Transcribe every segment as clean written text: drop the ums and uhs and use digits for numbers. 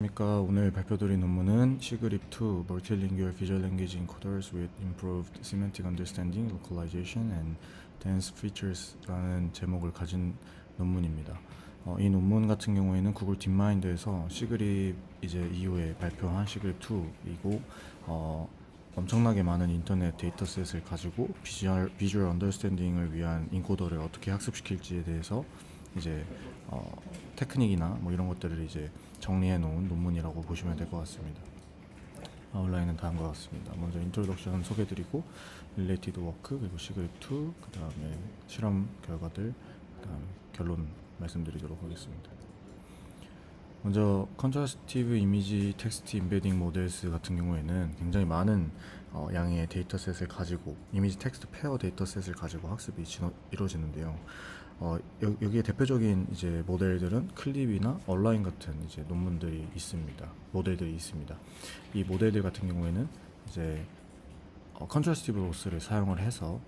그러니까 오늘 발표드린 논문은 시그립2 Multilingual Visual Language Encoders with Improved Semantic Understanding, Localization and Dense Features라는 제목을 가진 논문입니다. 이 논문 같은 경우에는 구글 딥마인드에서 시그립 이제 이후에 발표한 시그립2이고 엄청나게 많은 인터넷 데이터셋을 가지고 비주얼 언더스탠딩을 위한 인코더를 어떻게 학습시킬지에 대해서 이제 테크닉이나 뭐 이런 것들을 이제 정리해 놓은 논문이라고 보시면 될 것 같습니다. 아웃라인은 다음과 같습니다. 먼저 인트로덕션 소개드리고 릴레이티드 워크 그리고 시그립2 그 다음에 실험 결과들 그 다음에 결론 말씀드리도록 하겠습니다. 먼저 컨트라스티브 이미지 텍스트 임베딩 모델스 같은 경우에는 굉장히 많은 양의 데이터셋을 가지고 이미지 텍스트 페어 데이터셋을 가지고 학습이 이루어지는데요. 여기에 대표적인 이제 모델들은 클립이나 얼라인 같은 이제 논문들이 있습니다. 모델들이 있습니다. 이 모델들 같은 경우에는 이제 컨트라스티브 로스를 사용을 해서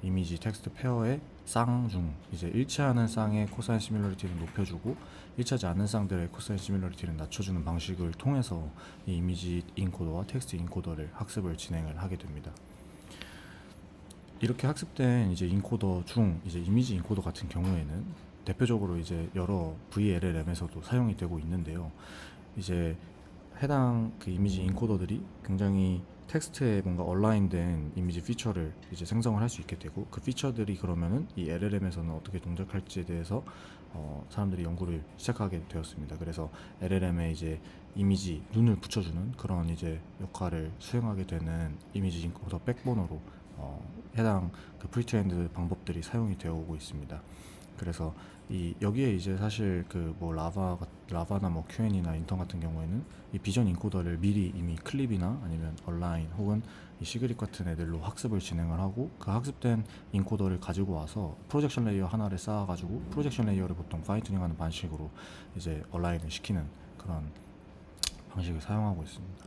이미지 텍스트 페어의 쌍 중 이제 일치하는 쌍의 코사인 시밀러리티를 높여주고 일치하지 않는 쌍들의 코사인 시밀러리티를 낮춰주는 방식을 통해서 이 이미지 인코더와 텍스트 인코더를 학습을 진행을 하게 됩니다. 이렇게 학습된 이제 인코더 중 이제 이미지 인코더 같은 경우에는 대표적으로 이제 여러 VLLM에서도 사용이 되고 있는데요. 이제 해당 그 이미지 인코더들이 굉장히 텍스트에 뭔가 얼라인된 이미지 피처를 이제 생성을 할 수 있게 되고 그 피처들이 그러면은 이 LLM에서는 어떻게 동작할지에 대해서 사람들이 연구를 시작하게 되었습니다. 그래서 LLM에 이제 이미지 눈을 붙여주는 그런 이제 역할을 수행하게 되는 이미지 인코더 백본으로 해당 그 프리트레인드 방법들이 사용이 되어 오고 있습니다. 그래서 여기에 이제 사실 그 뭐 라바나 뭐 QN이나 인턴 같은 경우에는 이 비전 인코더를 미리 이미 클립이나 아니면 얼라인 혹은 이 시그립 같은 애들로 학습을 진행을 하고 그 학습된 인코더를 가지고 와서 프로젝션 레이어 하나를 쌓아가지고 프로젝션 레이어를 보통 파인튜닝하는 방식으로 이제 얼라인을 시키는 그런 방식을 사용하고 있습니다.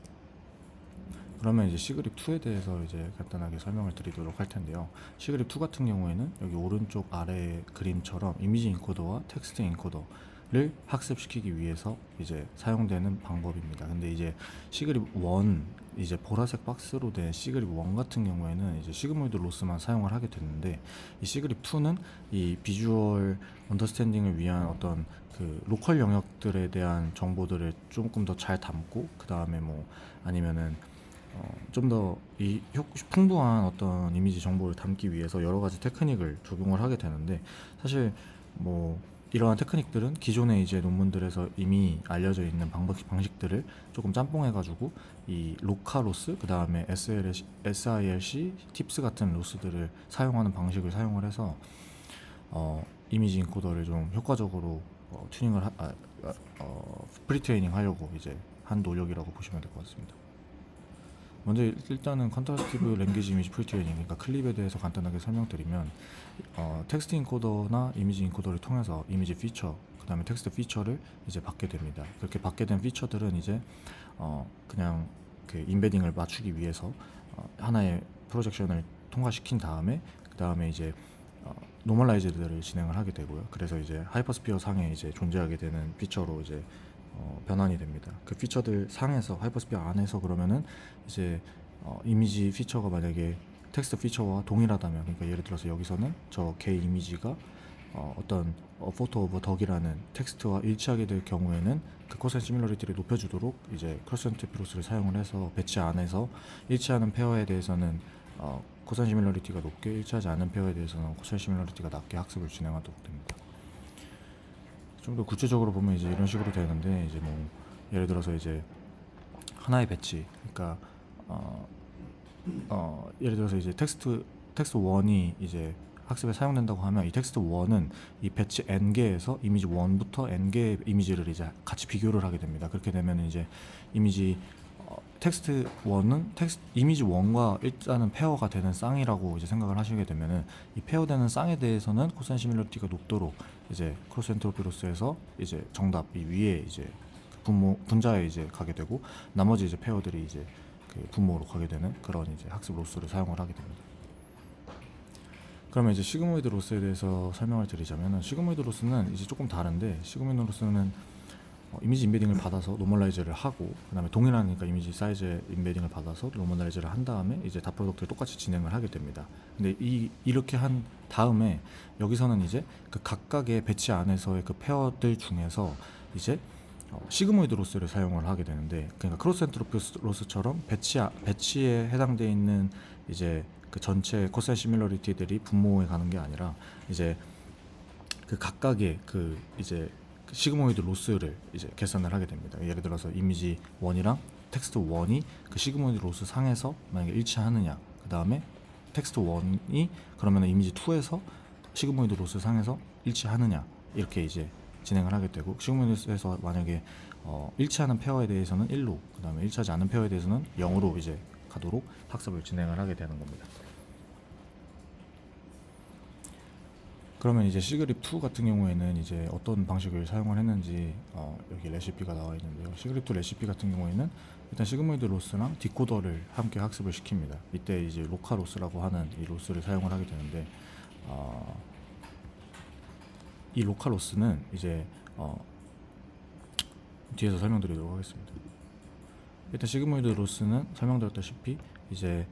그러면 이제 시그립2에 대해서 이제 간단하게 설명을 드리도록 할 텐데요. 시그립2 같은 경우에는 여기 오른쪽 아래 그림처럼 이미지 인코더와 텍스트 인코더를 학습시키기 위해서 이제 사용되는 방법입니다. 근데 이제 시그립1 이제 보라색 박스로 된 시그립1 같은 경우에는 이제 시그모이드 로스만 사용을 하게 됐는데 이 시그립2는 이 비주얼 언더스탠딩을 위한 어떤 그 로컬 영역들에 대한 정보들을 조금 더 잘 담고 그 다음에 뭐 아니면은 좀 더 이 풍부한 어떤 이미지 정보를 담기 위해서 여러 가지 테크닉을 적용을 하게 되는데 사실 뭐 이러한 테크닉들은 기존의 이제 논문들에서 이미 알려져 있는 방식들을 조금 짬뽕해가지고 이 로카로스 그 다음에 SILC 팁스 같은 로스들을 사용하는 방식을 사용을 해서 이미지 인코더를 좀 효과적으로 튜닝을 프리트레이닝 하려고 이제 한 노력이라고 보시면 될 것 같습니다. 먼저 일단은 컨트라스티브 랭귀지 이미지 프리트레이닝 그러니까 클립에 대해서 간단하게 설명드리면 텍스트 인코더나 이미지 인코더를 통해서 이미지 피처 그 다음에 텍스트 피처를 이제 받게 됩니다. 그렇게 받게 된 피처들은 이제 그냥 그 인베딩을 맞추기 위해서 하나의 프로젝션을 통과시킨 다음에 그 다음에 이제 노멀라이즈들을 진행을 하게 되고요. 그래서 이제 하이퍼스피어 상에 이제 존재하게 되는 피처로 이제 변환이 됩니다. 그 피처들 상에서 하이퍼스피어 안에서 그러면은 이제 이미지 피처가 만약에 텍스트 피처와 동일하다면 그러니까 예를 들어서 여기서는 저 개 이미지가 어떤 포토 오브 덕이라는 텍스트와 일치하게 될 경우에는 그 코사인 시밀러리티를 높여주도록 이제 크로스센트리프 로스를 사용을 해서 배치 안에서 일치하는 페어에 대해서는 코사인 시밀러리티가 높게 일치하지 않는 페어에 대해서는 코사인 시밀러리티가 낮게 학습을 진행하도록 됩니다. 좀 더 구체적으로 보면 이제 이런 식으로 되는데 이제 뭐 예를 들어서 이제 하나의 배치 그러니까 예를 들어서 이제 텍스트 1이 이제 학습에 사용된다고 하면 이 텍스트 1은 이 배치 n개에서 이미지 1부터 n개의 이미지를 이제 같이 비교를 하게 됩니다. 그렇게 되면 이제 이미지 텍스트 1은 이미지 1과 일단은 페어가 되는 쌍이라고 이제 생각을 하시게 되면은 이 페어되는 쌍에 대해서는 코사인 시밀러리티가 높도록 이제 크로스 엔트로피 로스에서 이제 정답 이 위에 이제 분자에 이제 가게 되고 나머지 이제 페어들이 이제 그 분모로 가게 되는 그런 이제 학습 로스를 사용을 하게 됩니다. 그러면 이제 시그모이드 로스에 대해서 설명을 드리자면은 시그모이드 로스는 이제 조금 다른데 시그모이드 로스는 이미지 인베딩을 받아서 노멀라이즈를 하고, 그 다음에 동일하니까 이미지 사이즈 인베딩을 받아서 노멀라이즈를 한 다음에 이제 다 프로덕트를 똑같이 진행을 하게 됩니다. 근데 이렇게 한 다음에 여기서는 이제 그 각각의 배치 안에서의 그 페어들 중에서 이제 시그모이드 로스를 사용을 하게 되는데, 그러니까 크로스 엔트로피 로스처럼 배치에 해당되어 있는 이제 그 전체 코사인 시밀러리티들이 분모에 가는 게 아니라 이제 그 각각의 그 이제 시그모이드 로스를 이제 계산을 하게 됩니다. 예를 들어서 이미지 1이랑 텍스트 1이 그 시그모이드 로스 상에서 만약에 일치하느냐, 그 다음에 텍스트 1이 그러면 이미지 2에서 시그모이드 로스 상에서 일치하느냐, 이렇게 이제 진행을 하게 되고, 시그모이드에서 만약에 일치하는 페어에 대해서는 1로, 그 다음에 일치하지 않는 페어에 대해서는 0으로 이제 가도록 학습을 진행을 하게 되는 겁니다. 그러면 이제 시그립2 같은 경우에는 이제 어떤 방식을 사용을 했는지 여기 레시피가 나와 있는데요. 시그립2 레시피 같은 경우에는 일단 시그모이드 로스랑 디코더를 함께 학습을 시킵니다. 이때 이제 로카 로스라고 하는 이 로스를 사용을 하게 되는데, 이 로카 로스는 이제 뒤에서 설명드리도록 하겠습니다. 일단 시그모이드 로스는 설명드렸다시피 이제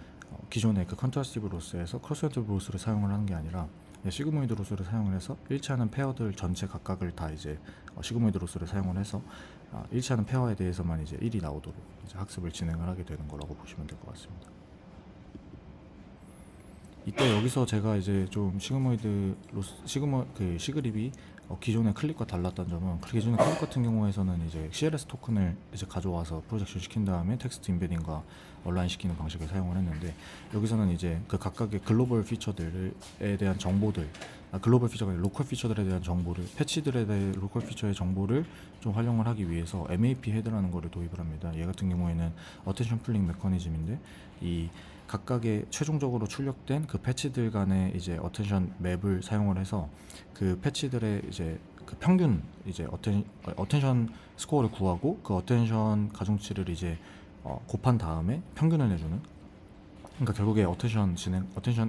기존의 그 컨트라스티브 로스에서 크로스 엔트로피 로스를 사용을 하는 게 아니라 시그모이드 로스를 사용을 해서 일치하는 페어들 전체 각각을 다 이제 시그모이드 로스를 사용을 해서 일치하는 페어에 대해서만 이제 1이 나오도록 이제 학습을 진행을 하게 되는 거라고 보시면 될 것 같습니다. 이때 여기서 제가 이제 좀 시그모이드 로스 시그립이 기존의 클립과 달랐던 점은, 기존의 클립 같은 경우에서는 이제 CLS 토큰을 이제 가져와서 프로젝션 시킨 다음에 텍스트 인베딩과 얼라인 시키는 방식을 사용을 했는데, 여기서는 이제 그 각각의 글로벌 피처들에 대한 정보들, 글로벌 피처가 아니라 로컬 피처들에 대한 정보를, 패치들에 대해 로컬 피처의 정보를 좀 활용을 하기 위해서 MAP 헤드라는 거를 도입을 합니다. 얘 같은 경우에는 어텐션 풀링 메커니즘인데, 이 각각의 최종적으로 출력된 그 패치들 간의 이제 어텐션 맵을 사용을 해서 그 패치들의 이제 그 평균 이제 어텐션 스코어를 구하고, 그 어텐션 가중치를 이제 곱한 다음에 평균을 내주는, 그러니까 결국에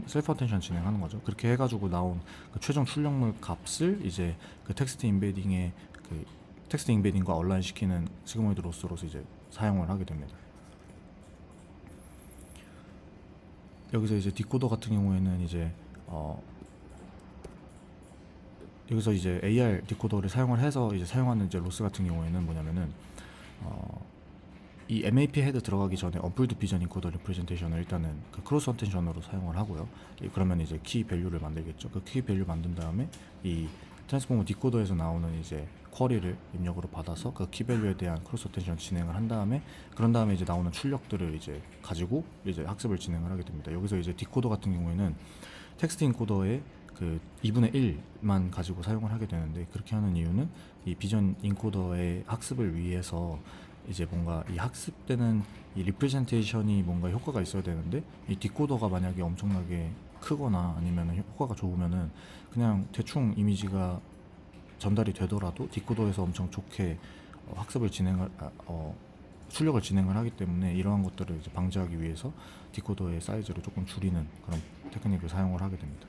셀프 어텐션 진행하는 거죠. 그렇게 해가지고 나온 그 최종 출력물 값을 이제 그 텍스트 인베딩과 얼라인 시키는 시그모이드 로스로서 이제 사용을 하게 됩니다. 여기서 이제 디코더 같은 경우에는 이제 여기서 이제 AR 디코더를 사용을 해서 이제 사용하는 이제 로스 같은 경우에는 뭐냐면은 이 MAP 헤드 들어가기 전에 언풀드 비전 인코더 리프레젠테이션을 일단은 그 크로스 어텐션으로 사용을 하고요. 그러면 이제 키 밸류를 만들겠죠. 그 키 밸류 만든 다음에 이 트랜스포머 디코더에서 나오는 이제 쿼리를 입력으로 받아서 그 키 밸류에 대한 크로스 어텐션 진행을 한 다음에, 그런 다음에 이제 나오는 출력들을 이제 가지고 이제 학습을 진행을 하게 됩니다. 여기서 이제 디코더 같은 경우에는 텍스트 인코더의 그 2분의 1만 가지고 사용을 하게 되는데, 그렇게 하는 이유는 이 비전 인코더의 학습을 위해서 이제 뭔가 이 학습되는 이 리프레젠테이션이 뭔가 효과가 있어야 되는데, 이 디코더가 만약에 엄청나게 크거나 아니면 효과가 좋으면은 그냥 대충 이미지가 전달이 되더라도 디코더에서 엄청 좋게 출력을 진행을 하기 때문에, 이러한 것들을 이제 방지하기 위해서 디코더의 사이즈를 조금 줄이는 그런 테크닉을 사용을 하게 됩니다.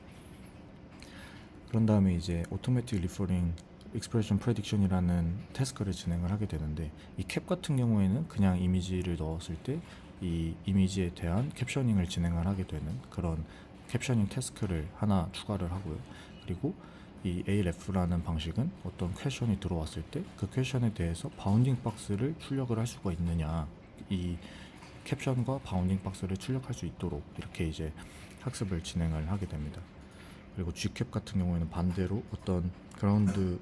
그런 다음에 이제 오토매틱 리퍼링 익스프레션 프레딕션이라는 태스크를 진행을 하게 되는데, 이 캡 같은 경우에는 그냥 이미지를 넣었을 때 이 이미지에 대한 캡셔닝을 진행을 하게 되는 그런 캡셔닝 태스크를 하나 추가를 하고요. 그리고 이 ALF라는 방식은 어떤 퀘션이 들어왔을 때 그 퀘션에 대해서 바운딩 박스를 출력을 할 수가 있느냐, 이 캡션과 바운딩 박스를 출력할 수 있도록 이렇게 이제 학습을 진행을 하게 됩니다. 그리고 G캡 같은 경우에는 반대로 어떤 그라운드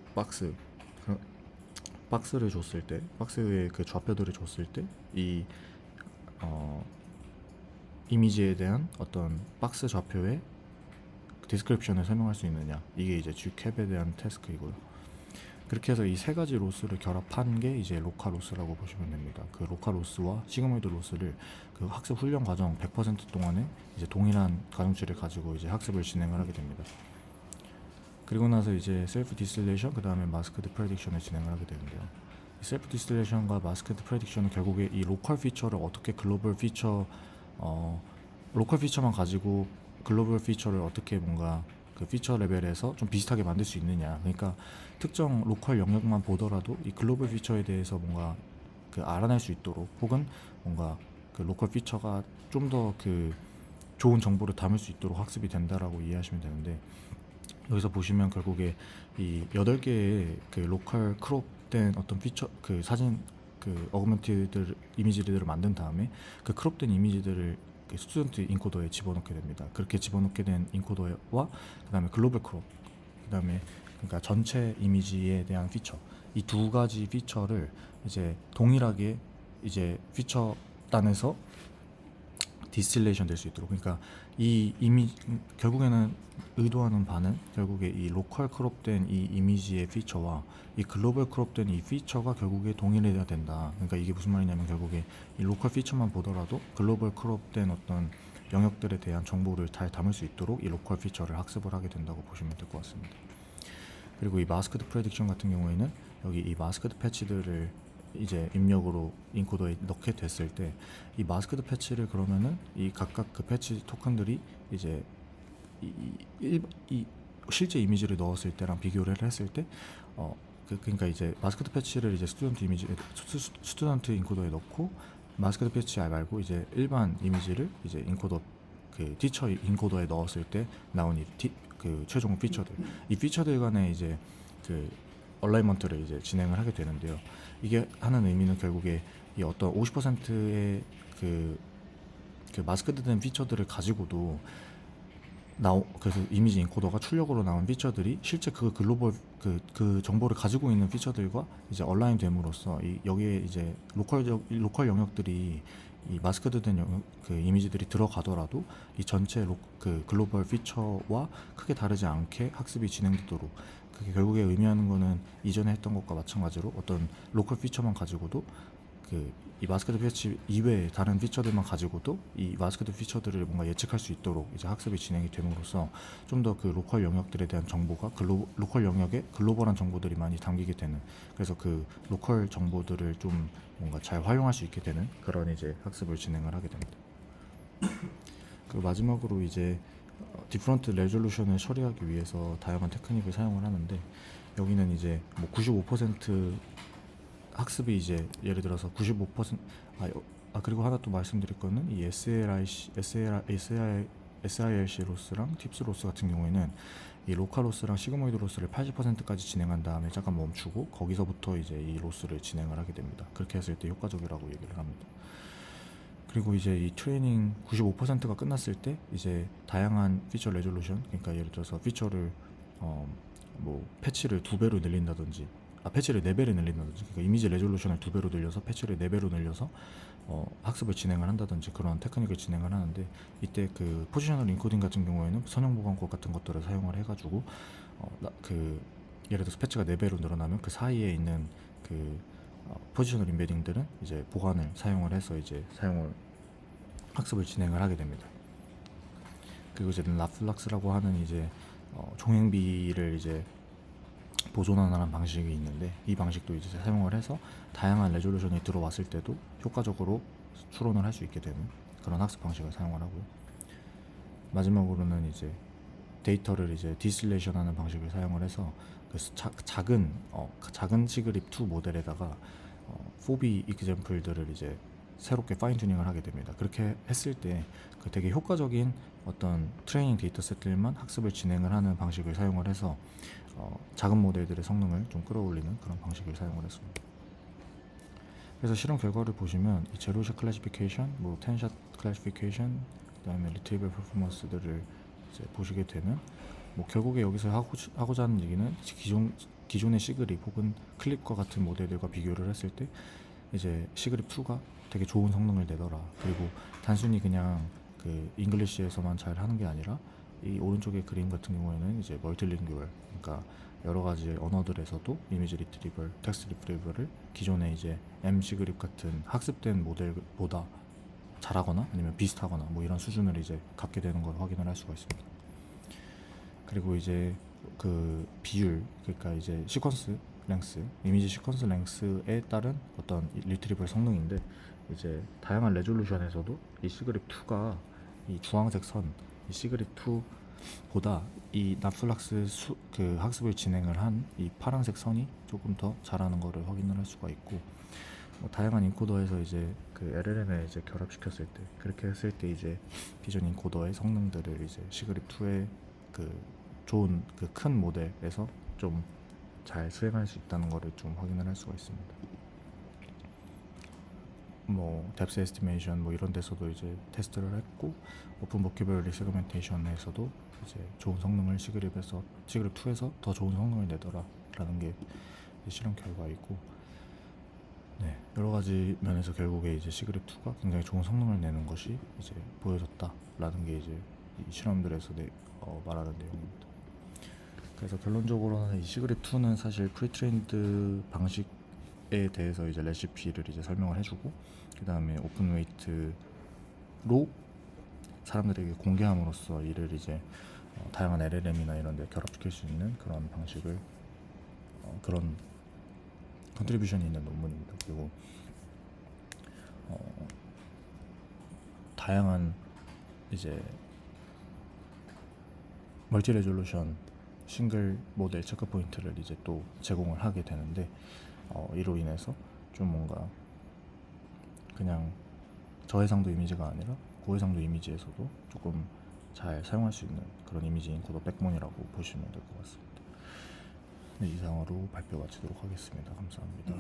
박스를 줬을 때, 박스의 그 좌표들을 줬을 때 이 이미지에 대한 어떤 박스 좌표의 디스크립션을 설명할 수 있느냐, 이게 이제 G캡에 대한 태스크이고요. 그렇게 해서 이 세 가지 로스를 결합한 게 이제 로카 로스라고 보시면 됩니다. 그 로카 로스와 시그모이드 로스를 그 학습 훈련 과정 100% 동안에 이제 동일한 가중치를 가지고 이제 학습을 진행을 하게 됩니다. 그리고 나서 이제 셀프 디스틸레이션, 그 다음에 마스크드 프레딕션을 진행을 하게 되는데요. 이 셀프 디스틸레이션과 마스크드 프레딕션은 결국에 이 로컬 피처를 어떻게 로컬 피처만 가지고 글로벌 피처를 어떻게 뭔가 그 피처 레벨에서 좀 비슷하게 만들 수 있느냐. 그러니까 특정 로컬 영역만 보더라도 이 글로벌 피처에 대해서 뭔가 그 알아낼 수 있도록, 혹은 뭔가 그 로컬 피처가 좀 더 그 좋은 정보를 담을 수 있도록 학습이 된다라고 이해하시면 되는데, 여기서 보시면 결국에 이 8개의 그 로컬 크롭된 어떤 피처, 그 사진, 그 어그먼티드 이미지들을 만든 다음에 그 크롭된 이미지들을 그 스튜던트 인코더에 집어넣게 됩니다. 그렇게 집어넣게 된 인코더와 그 다음에 글로벌 크롭, 그 다음에 그러니까 전체 이미지에 대한 피처, 이 두 가지 피처를 이제 동일하게 이제 피처단에서 디스틸레이션 될 수 있도록, 그러니까 이 이미 결국에는 의도하는 바는 결국에 이 로컬 크롭된 이 이미지의 피처와 이 글로벌 크롭된 이 피처가 결국에 동일해야 된다. 그러니까 이게 무슨 말이냐면, 결국에 이 로컬 피처만 보더라도 글로벌 크롭된 어떤 영역들에 대한 정보를 잘 담을 수 있도록 이 로컬 피처를 학습을 하게 된다고 보시면 될 것 같습니다. 그리고 이 마스크드 프레딕션 같은 경우에는 여기 이 마스크드 패치들을 이제 입력으로 인코더에 넣게 됐을 때, 이 마스크드 패치를 그러면은 이 각각 그 패치 토큰들이 이제 이 실제 이미지를 넣었을 때랑 비교를 했을 때, 그러니까 이제 마스크드 패치를 이제 스튜던트 인코더에 넣고, 마스크드 패치 말고 이제 일반 이미지를 이제 인코더, 그 티처 인코더에 넣었을 때 나온 그 최종 피처들, 이 피처들 간에 이제 그 얼라이먼트를 이제 진행을 하게 되는데요. 이게 하는 의미는 결국에 이 어떤 50%의 그 마스크드된 피처들을 가지고도 그래서 이미지 인코더가 출력으로 나온 피처들이 실제 그 글로벌 그 정보를 가지고 있는 피처들과 이제 얼라인 됨으로써 여기에 이제 로컬 영역들이 이 마스크드된 그 이미지들이 들어가더라도 이 전체 그 글로벌 피처와 크게 다르지 않게 학습이 진행되도록, 그게 결국에 의미하는 거는 이전에 했던 것과 마찬가지로 어떤 로컬 피처만 가지고도 이 마스크드 피처 이외의 다른 피처들만 가지고도 이 마스크드 피처들을 뭔가 예측할 수 있도록 이제 학습이 진행이 됨으로써 좀 더 그 로컬 영역들에 대한 정보가 로컬 영역에 글로벌한 정보들이 많이 담기게 되는, 그래서 그 로컬 정보들을 좀 뭔가 잘 활용할 수 있게 되는 그런 이제 학습을 진행을 하게 됩니다. 그 마지막으로 이제 디프런트 레졸루션을 처리하기 위해서 다양한 테크닉을 사용을 하는데, 여기는 이제 뭐 95% 학습이 이제 예를 들어서 95% 그리고 하나 또 말씀드릴 거는 이 SILC 로스랑 팁스 로스 같은 경우에는 이 로컬 로스랑 시그모이드 로스를 80%까지 진행한 다음에 잠깐 멈추고 거기서부터 이제 이 로스를 진행을 하게 됩니다. 그렇게 했을 때 효과적이라고 얘기를 합니다. 그리고 이제 이 트레이닝 95%가 끝났을 때 이제 다양한 피처 레졸루션, 그러니까 예를 들어서 피처를 뭐 패치를 2배로 늘린다든지, 패치를 4배로 늘린다든지, 그러니까 이미지 레졸루션을 2배로 늘려서 패치를 4배로 늘려서 학습을 진행을 한다든지 그런 테크닉을 진행을 하는데, 이때 그 포지셔널 인코딩 같은 경우에는 선형 보관법 같은 것들을 사용을 해가지고 예를 들어서 패치가 4배로 늘어나면 그 사이에 있는 그 포지셔널 인베딩들은 이제 보관을 사용을 해서 이제 학습을 진행을 하게 됩니다. 그리고 이제 라플락스라고 하는 이제 종횡비를 이제 보존하는 방식이 있는데, 이 방식도 이제 사용을 해서 다양한 레졸루션이 들어왔을 때도 효과적으로 추론을 할 수 있게 되는 그런 학습 방식을 사용을 하고요. 마지막으로는 이제 데이터를 이제 디스틸레이션 하는 방식을 사용을 해서 작은 시그립2 모델에다가 4B example들을 이제 새롭게 파인 튜닝을 하게 됩니다. 그렇게 했을 때 되게 효과적인 어떤 트레이닝 데이터셋들만 학습을 진행을 하는 방식을 사용을 해서 작은 모델들의 성능을 좀 끌어올리는 그런 방식을 사용을 했습니다. 그래서 실험 결과를 보시면 이 제로샷 클래시피케이션, 뭐 텐샷 클래시피케이션, 그다음에 리트리버 퍼포먼스들을 이제 보시게 되면, 뭐 결국에 여기서 하고자 하는 얘기는 기존의 시그립 혹은 클립과 같은 모델들과 비교를 했을 때 이제 시그립2가 되게 좋은 성능을 내더라. 그리고 단순히 그냥 그 잉글리시에서만 잘 하는 게 아니라 이 오른쪽의 그림 같은 경우에는 이제 멀티링구얼, 그러니까 여러 가지 언어들에서도 이미지 리트리벌, 텍스트 리트리벌을 기존의 이제 M시그립 같은 학습된 모델보다 잘하거나 아니면 비슷하거나 뭐 이런 수준을 이제 갖게 되는 걸 확인을 할 수가 있습니다. 그리고 이제 그 비율, 그러니까 이제 시퀀스 랭스, 이미지 시퀀스 랭스에 따른 어떤 리트리벌 성능인데, 이제 다양한 레졸루션에서도 이 시그립2가 이 주황색 선, 이 시그립2 보다 이 납플락스 그 학습을 진행을 한 이 파란색 선이 조금 더 잘하는 거를 확인을 할 수가 있고, 뭐 다양한 인코더에서 이제 그 LLM에 이제 결합시켰을 때, 그렇게 했을 때 이제 기존 인코더의 성능들을 이제 시그립2의 그 좋은 그 큰 모델에서 좀 잘 수행할 수 있다는 거를 좀 확인을 할 수가 있습니다. 뭐 뎁스 에스티메이션 뭐 이런 데서도 이제 테스트를 했고, 오픈 보큐버러리 세그멘테이션에서도 이제 좋은 성능을 시그립2에서 더 좋은 성능을 내더라라는 게 실험 결과이고, 네, 여러 가지 면에서 결국에 이제 시그립2가 굉장히 좋은 성능을 내는 것이 이제 보여졌다라는 게 이제 이 실험들에서 말하는 내용입니다. 그래서 결론적으로는 이 시그립2는 사실 프리트레인드 방식에 대해서 이제 레시피를 이제 설명을 해주고, 그 다음에 오픈 웨이트로 사람들에게 공개함으로써 이를 이제 다양한 LLM이나 이런 데 결합시킬 수 있는 그런 방식을 그런 컨트리뷰션이 있는 논문입니다. 그리고 다양한 이제 멀티 레졸루션 싱글 모델 체크 포인트를 이제 또 제공을 하게 되는데, 이로 인해서 좀 뭔가 그냥 저해상도 이미지가 아니라 고해상도 이미지에서도 조금 잘 사용할 수 있는 그런 이미지 인코더 백본이라고 보시면 될 것 같습니다. 네, 이상으로 발표 마치도록 하겠습니다. 감사합니다.